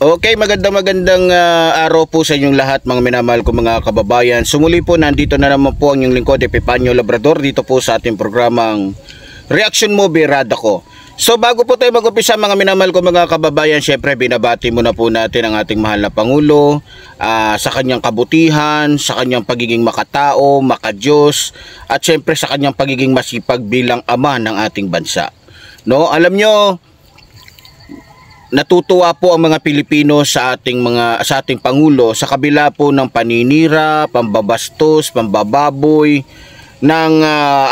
Okay, magandang araw po sa inyong lahat mga minamahal ko mga kababayan. Sumuli po, nandito na naman po ang inyong lingkod, Epipanyo Labrador, dito po sa ating programang Reaction Movie Radako. So bago po tayo mag-umpisa mga minamahal ko mga kababayan, syempre binabati muna po natin ang ating mahal na Pangulo sa kanyang kabutihan, sa kanyang pagiging makatao, makadiyos, at syempre sa kanyang pagiging masipag bilang ama ng ating bansa. No, alam nyo, natutuwa po ang mga Pilipino sa ating Pangulo sa kabila po ng paninira, pambabastos, pambababoy ng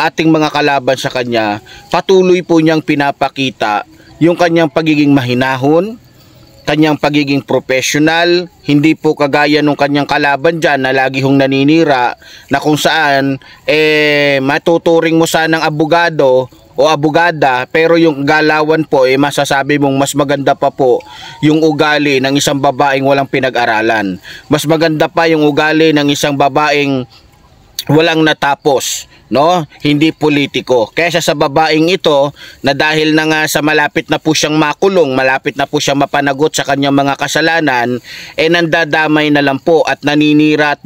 ating mga kalaban sa kanya. Patuloy po niyang pinapakita yung kanyang pagiging mahinahon, kanyang pagiging professional, hindi po kagaya nung kanyang kalaban dyan na lagi hong naninira, na kung saan matuturing mo sanang abogado o abogada, pero yung galawan po masasabi mong mas maganda pa po yung ugali ng isang babaeng walang pinag-aralan. Mas maganda pa yung ugali ng isang babaeng walang natapos, no? Hindi politiko. Kaysa sa babaeng ito na dahil na nga sa malapit na po siyang makulong, malapit na po siyang mapanagot sa kanyang mga kasalanan, nandadamay na lang po at naninira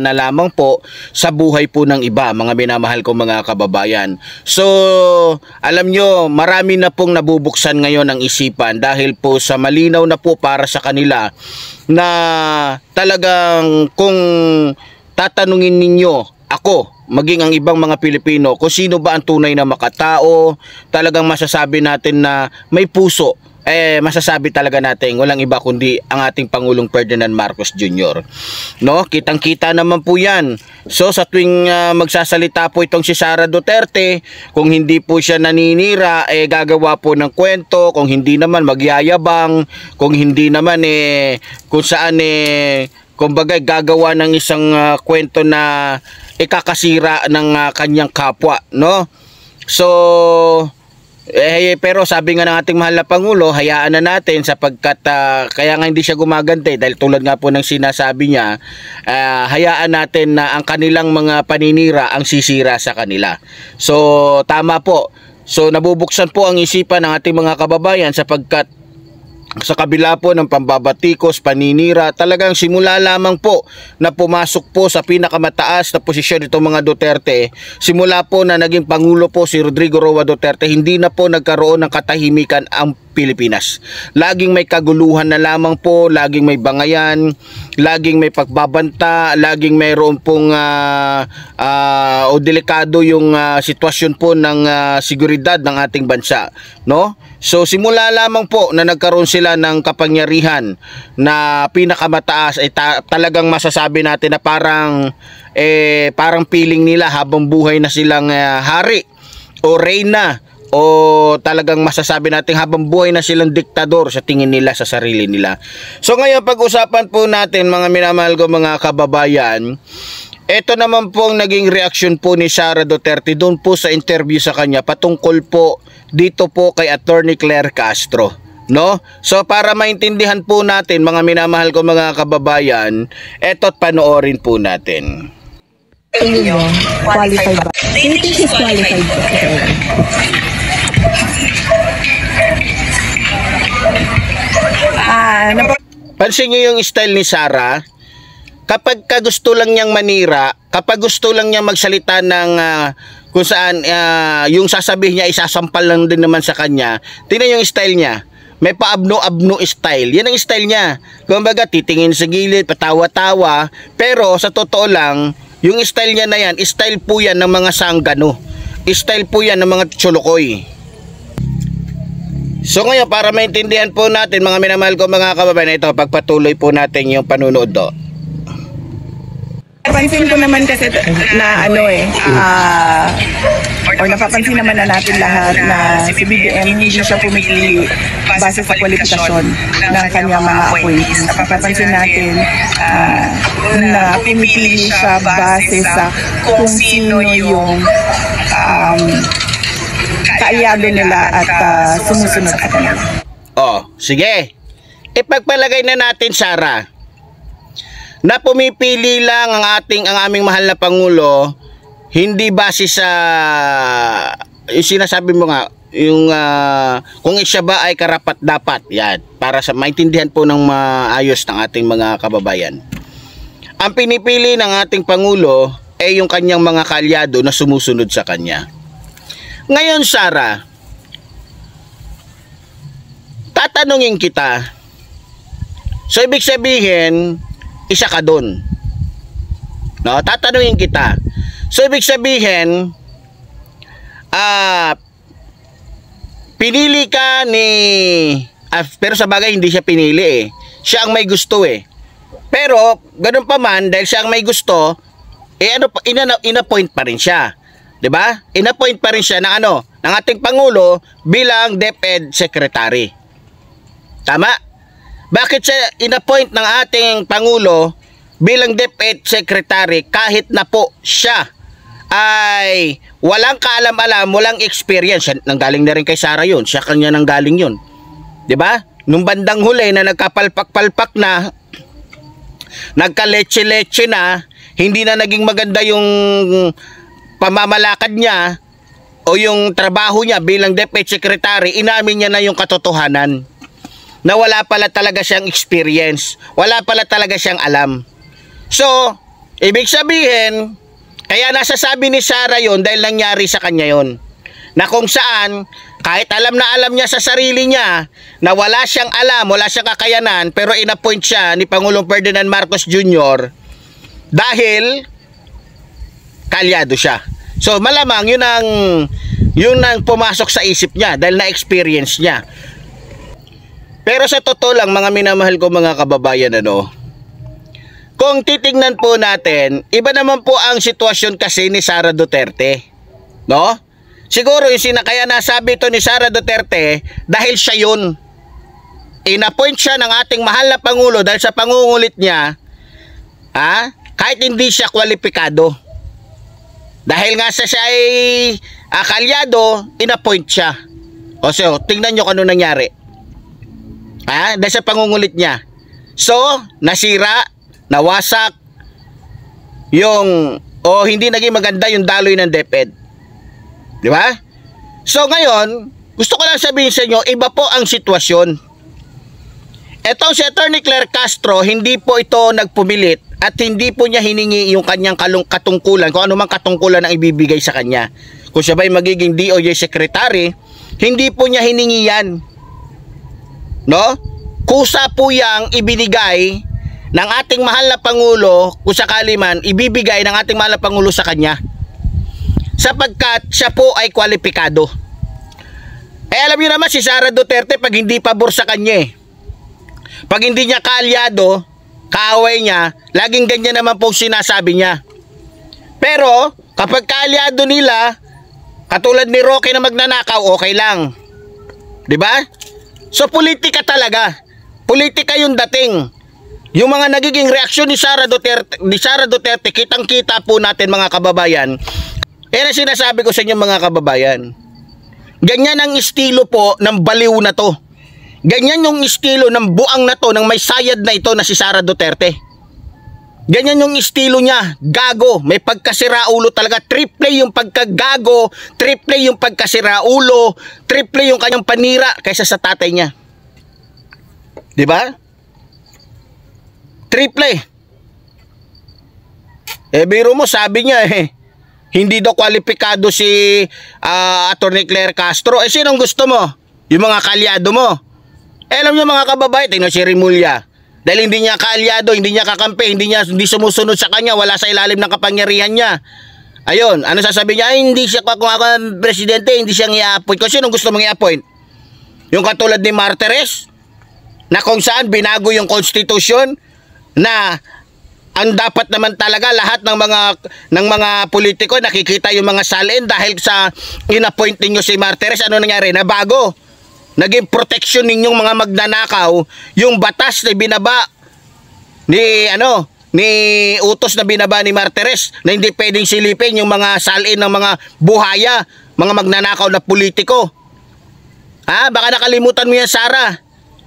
na lamang po sa buhay po ng iba, mga minamahal ko mga kababayan. So, alam nyo, marami na pong nabubuksan ngayon ang isipan dahil po sa malinaw na po para sa kanila na talagang kung tatanungin ninyo ako, maging ang ibang mga Pilipino, kung sino ba ang tunay na makatao, talagang masasabi natin na may puso, masasabi talaga natin walang iba kundi ang ating Pangulong Ferdinand Marcos Jr. No, kitang-kita naman po 'yan. So sa tuwing magsasalita po itong si Sara Duterte, kung hindi po siya naninira, gagawa po ng kwento, kung hindi naman magyayabang, kung hindi naman kung saan kumbaga gagawa ng isang kwento na ikakasira ng kanyang kapwa, no? So pero sabi nga ng ating mahal na Pangulo, hayaan na natin sapagkat kaya nga hindi siya gumagante dahil tulad nga po ng sinasabi niya, hayaan natin na ang kanilang mga paninira ang sisira sa kanila. So tama po. So nabubuksan po ang isipan ng ating mga kababayan sapagkat sa kabila po ng pambabatikos, paninira, talagang simula lamang po na pumasok po sa pinakamataas na posisyon itong mga Duterte, simula po na naging Pangulo po si Rodrigo Roa Duterte, hindi na po nagkaroon ng katahimikan ang Pilipinas. Laging may kaguluhan na lamang po, laging may bangayan, laging may pagbabanta, laging mayroon pong o delikado yung sitwasyon po ng seguridad ng ating bansa, no? So simula lamang po na nagkaroon sila ng kapangyarihan na pinakamataas, talagang masasabi natin na parang feeling nila habang buhay na silang hari o reyna, o talagang masasabi natin habang buhay na silang diktador sa tingin nila sa sarili nila. So ngayon pag-usapan po natin mga minamahal ko mga kababayan, ito naman po ang naging reaksyon po ni Sara Duterte doon po sa interview sa kanya patungkol po dito po kay Attorney Claire Castro, no? So para maintindihan po natin mga minamahal ko mga kababayan, eto't panoorin po natin. Tingin mo, qualified ba? Do you think he's qualified ba? Pansin nyo yung style ni Sara. Kapag gusto lang niyang manira, kapag gusto lang niyang magsalita ng kung saan yung sasabihin niya isasampal lang din naman sa kanya, tingnan yung style niya. May paabno-abno style. Yan ang style niya. Kumbaga titingin sa gilid, patawa-tawa, pero sa totoo lang, yung style niya na yan, style po yan ng mga sanggano. Style po yan ng mga tsolokoy. So ngayon, para maintindihan po natin mga minamahal ko mga kababayan, ito, pagpatuloy po natin yung panunood do. Napansin ko naman kasi na or napapansin naman na natin lahat na si BBM hindi siya pumipili base sa kwalifikasyon ng kanyang mga appointees. Napapansin natin na pumipili siya base sa kung sino yung kaayabe nila at sumusunod sa kanila. Oh, sige. Ipagpalagay na natin, Sara, na pumipili lang ang aming mahal na Pangulo hindi base sa yung sinasabi mo nga, yung kung siya ba ay karapat-dapat. Yan, para sa maintindihan po ng maayos ng ating mga kababayan. Ang pinipili ng ating Pangulo ay yung kanyang mga kalyado na sumusunod sa kanya. Ngayon, Sara, tatanungin kita. So, ibig sabihin, isa ka dun. No? Tatanungin kita. So, ibig sabihin, pinili ka ni... pero sa bagay, hindi siya pinili eh. Siya ang may gusto eh. Pero, ganun pa man, dahil siya ang may gusto, ina-appoint pa rin siya. 'Di ba? Ina-appoint pa rin siya ng ng ating Pangulo bilang DepEd Secretary. Tama? Bakit siya ina-appoint ng ating Pangulo bilang DepEd Secretary kahit na po siya ay walang kaalam-alam, walang experience? Nanggaling na rin kay Sara yun. Siya kanya nanggaling yun. 'Di ba? Nung bandang huli na nagkapalpak-palpak na, nagka-leche-leche na, hindi na naging maganda yung pamamalakad niya o yung trabaho niya bilang DepEd Secretary, inamin niya na yung katotohanan na wala pala talaga siyang experience, wala pala talaga siyang alam. So, ibig sabihin, kaya nasasabi ni Sara yon dahil nangyari sa kanya yon, na kung saan kahit alam na alam niya sa sarili niya na wala siyang alam, wala siyang kakayanan, pero inappoint siya ni Pangulong Ferdinand Marcos Jr. dahil kalyado siya. So malamang yun ang pumasok sa isip niya dahil na-experience niya. Pero sa totoo lang, mga minamahal ko mga kababayan, kung titingnan po natin, iba naman po ang sitwasyon kasi ni Sara Duterte, no? Siguro yung kaya nasabi ito ni Sara Duterte dahil siya yun. Inappoint siya ng ating mahal na Pangulo dahil sa pangungulit niya, kahit hindi siya kwalipikado. Dahil nga siya ay kalyado, inappoint siya. O so, tingnan nyo kung ano nangyari. Dahil sa pangungulit niya. So, nasira, nawasak, hindi naging maganda yung daloy ng DepEd. Di ba? So ngayon, gusto ko lang sabihin sa inyo, iba po ang sitwasyon. Etong si Attorney Claire Castro, hindi po ito nagpumilit at hindi po niya hiningi yung kanyang katungkulan, kung ano mang katungkulan ang ibibigay sa kanya. Kung siya ba'y magiging DOJ Secretary, hindi po niya hiningi yan. No? Kusa po yang ibinigay ng ating mahal na Pangulo, kung sakali man, ibibigay ng ating mahal na Pangulo sa kanya. Sapagkat siya po ay kwalipikado. Alam niyo naman si Sara Duterte, pag hindi pabor sa kanya pag hindi niya kaalyado, kaaway niya, laging ganyan naman po sinasabi niya. Pero kapag kaalyado nila, katulad ni Roque na magnanakaw, okay lang. 'Di ba? So politika talaga. Politika yung dating. Yung mga nagiging reaksyon ni Sara Duterte, kitang-kita po natin mga kababayan. Yan ang sinasabi ko sa inyo mga kababayan. Ganyan ang estilo po ng baliw na to. Ganyan yung estilo ng buang na to, ng may sayad na ito na si Sara Duterte. Ganyan yung estilo niya, gago, may pagkasiraulo talaga. Triple yung pagkagago, triple yung pagkasiraulo, triple yung kanyang panira kaysa sa tatay niya. Di ba? Triple. Biro mo, sabi niya hindi daw kwalipikado si Attorney Claire Castro. Sinong gusto mo? Yung mga kalyado mo. Alam niyo mga kababayan, tingnan si Remulla. Dahil hindi niya kaalyado, hindi niya kakampi, hindi sumusunod sa kanya, wala sa ilalim ng kapangyarihan niya. Ayun, ano sasabihin niya? Hindi siya, kung ako presidente, hindi siya i-appoint. Kung sinong gusto mong i-appoint? Yung katulad ni Martires, na kung saan binago yung konstitusyon, na ang dapat naman talaga lahat ng mga politiko nakikita yung mga salin dahil sa in-appoint niyo si Martires. Ano nangyari? Nabago. Naging protection ninyong mga magnanakaw yung batas na binaba ni utos na binaba ni Martires na hindi pwedeng silipin yung mga salin ng mga buhaya, mga magnanakaw na politiko. Baka nakalimutan mo yan, Sara.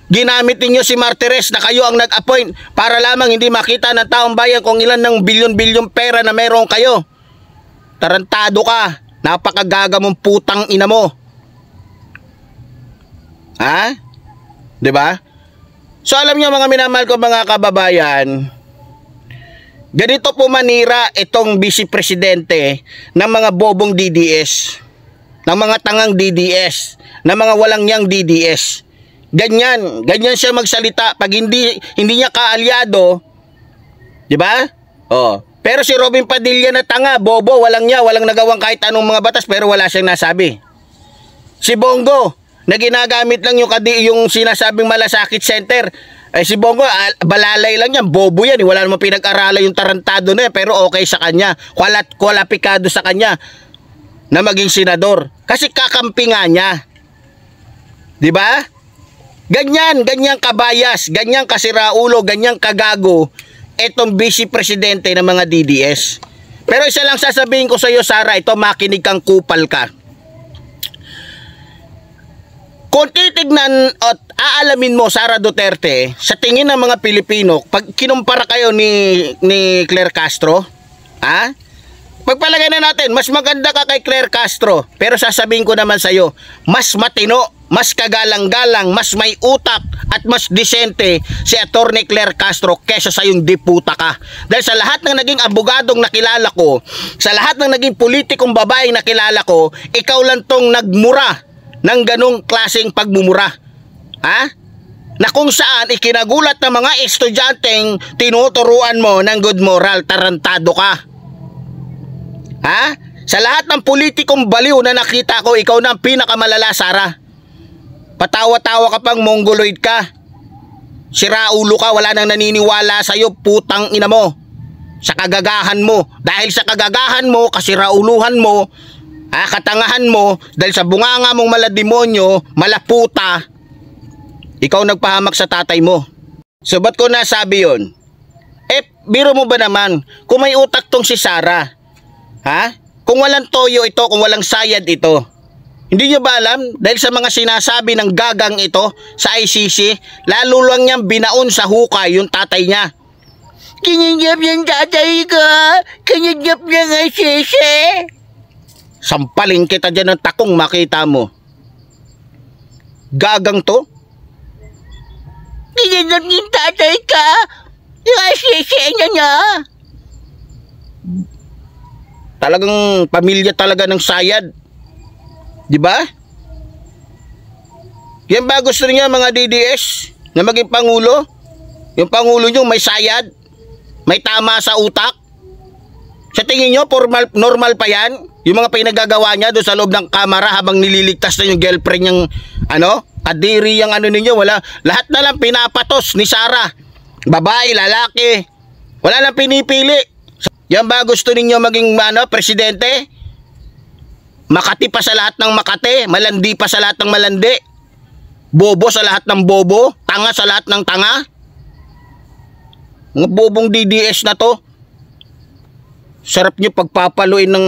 Ginamit ninyo si Martires na kayo ang nag-appoint para lamang hindi makita ng taong bayan kung ilan ng bilyon-bilyon pera na meron kayo. Tarantado ka. Napakagaga mong putang ina mo. Ha? 'Di ba? So alam niyo mga minamahal ko mga kababayan, ganito po manira itong vice presidente ng mga bobong DDS, ng mga tangang DDS, ng mga walang niyang DDS. Ganyan siya magsalita pag hindi niya kaalyado, 'di ba? Oh, pero si Robin Padilla na tanga, bobo, walang nagawang kahit anong mga batas pero wala siyang nasabi. Si Bongo na ginagamit lang yung sinasabing malasakit center. Si Bongo, balalay lang yan, bobo yan. Wala namang pinag-aralan yung tarantado na yan, pero okay sa kanya. Kwalipikado sa kanya na maging senador. Kasi kakampi nga niya. Diba? Ganyan kabayas, ganyan kasiraulo, ganyan kagago itong vice presidente ng mga DDS. Pero isa lang sasabihin ko sa iyo, Sara, ito makinig kang kupal ka. Kung titignan at aalamin mo, Sara Duterte, sa tingin ng mga Pilipino, pag kinumpara kayo ni Claire Castro, ha? Pagpalagay na natin, mas maganda ka kay Claire Castro, pero sasabihin ko naman sa iyo, mas matino, mas kagalang-galang, mas may utak at mas disente si Attorney Claire Castro kesa sa yung diputa ka. Dahil sa lahat ng naging abogadong nakilala ko, sa lahat ng naging politikong babaeng nakilala ko, ikaw lang tong nagmura ng ganong klaseng pagmumura. Ha? Na kung saan ikinagulat ng mga estudyanteng tinuturuan mo ng good moral, tarantado ka. Ha? Sa lahat ng politikong baliw na nakita ko, ikaw na ang pinakamalala, Sara. Patawa-tawa ka pang mongoloid ka. Siraulo ka, wala nang naniniwala sa'yo, putang ina mo. Sa kagagahan mo. Dahil sa kagagahan mo, kasirauluhan mo, katangahan mo, dahil sa bunganga mong malademonyo, malaputa, ikaw nagpahamak sa tatay mo. So ba't ko nasabi yun? Biro mo ba naman, kung may utak tong si Sara, ha? Kung walang toyo ito, kung walang sayad ito, hindi nyo ba alam? Dahil sa mga sinasabi ng gagang ito sa ICC, lalo lang niyang binaon sa hukay yung tatay niya. Kinigap yung tatay ko, kinigap niya ng ICC. Sampalin kita dyan ng takong makita mo. Gagang to? Kinigap yung tatay ka, yung ICC niya. Talagang pamilya talaga ng sayad. Di ba? Yan ba gusto niya mga DDS na maging pangulo? Yung pangulo nyo may sayad, may tama sa utak. Sa tingin nyo normal pa yan? Yung mga pinagagawa niya doon sa loob ng kamera habang nililigtas na yung girlfriend niyang kadiri yung ninyo, wala, lahat na lang pinapatos ni Sara. Babae, lalaki, wala lang pinipili. Yan ba gusto ninyo maging presidente? Makati pa sa lahat ng Makati, malandi pa sa lahat ng malandi, bobo sa lahat ng bobo, tanga sa lahat ng tanga. Mga bobong DDS na to. Sarap nyo pagpapaluin ng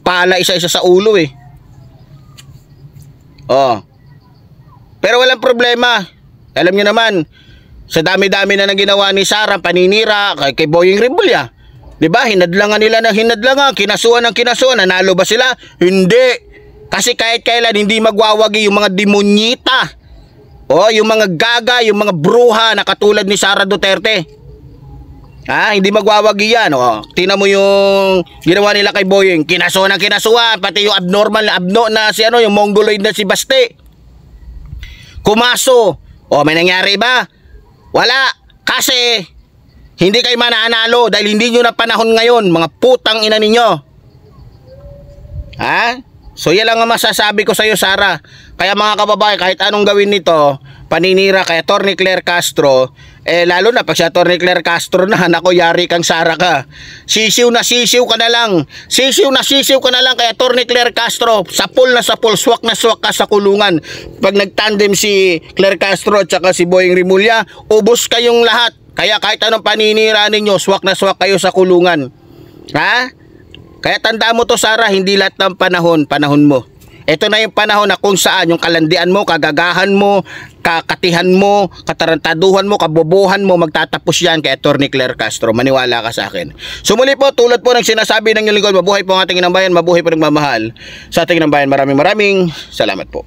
pala isa-isa sa ulo Pero walang problema. Alam nyo naman, sa dami-dami na ginawa ni Sara, paninira kay Boying Rimulya, diba? Hinadlangan nila ng hinadlangan, kinasuan ng kinasuan, nanalo ba sila? Hindi. Kasi kahit kailan hindi magwawagi yung mga demonyita. Yung mga gaga, yung mga bruha na katulad ni Sara Duterte. Hindi magwawagi yan. Tingnan mo yung ginawa nila kay Boying. Kinasuan ng kinasuan, pati yung abnormal na yung mongoloid na si Baste. Kumaso. May nangyari ba? Wala. Kasi hindi kayo mananalo dahil hindi nyo na panahon ngayon, mga putang ina ninyo. So yan lang ang masasabi ko sa iyo, Sara. Kaya mga kababayan, kahit anong gawin nito, paninira kay Attorney Claire Castro, lalo na pag si Attorney Claire Castro na, nako, yari kang Sara ka. Sisiw na sisiw ka na lang. Sisiw na sisiw ka na lang kay Attorney Claire Castro. Sapul na sapul, swak na swak ka sa kulungan. Pag nagtandem si Claire Castro at saka si Boying Rimulya, ubos kayong lahat. Kaya kahit anong paninira ninyo, swak na swak kayo sa kulungan. Kaya tanda mo to, Sara, hindi lahat ng panahon mo. Ito na yung panahon na kung saan yung kalandian mo, kagagahan mo, kakatihan mo, katarantaduhan mo, kabobohan mo, magtatapos yan kay Atty. Claire Castro. Maniwala ka sa akin. Sumuli po, tulad po ng sinasabi ng inyong lingkod, mabuhay po ang ating inang bayan, mabuhay po nagmamahal sa ating inang bayan. Maraming salamat po.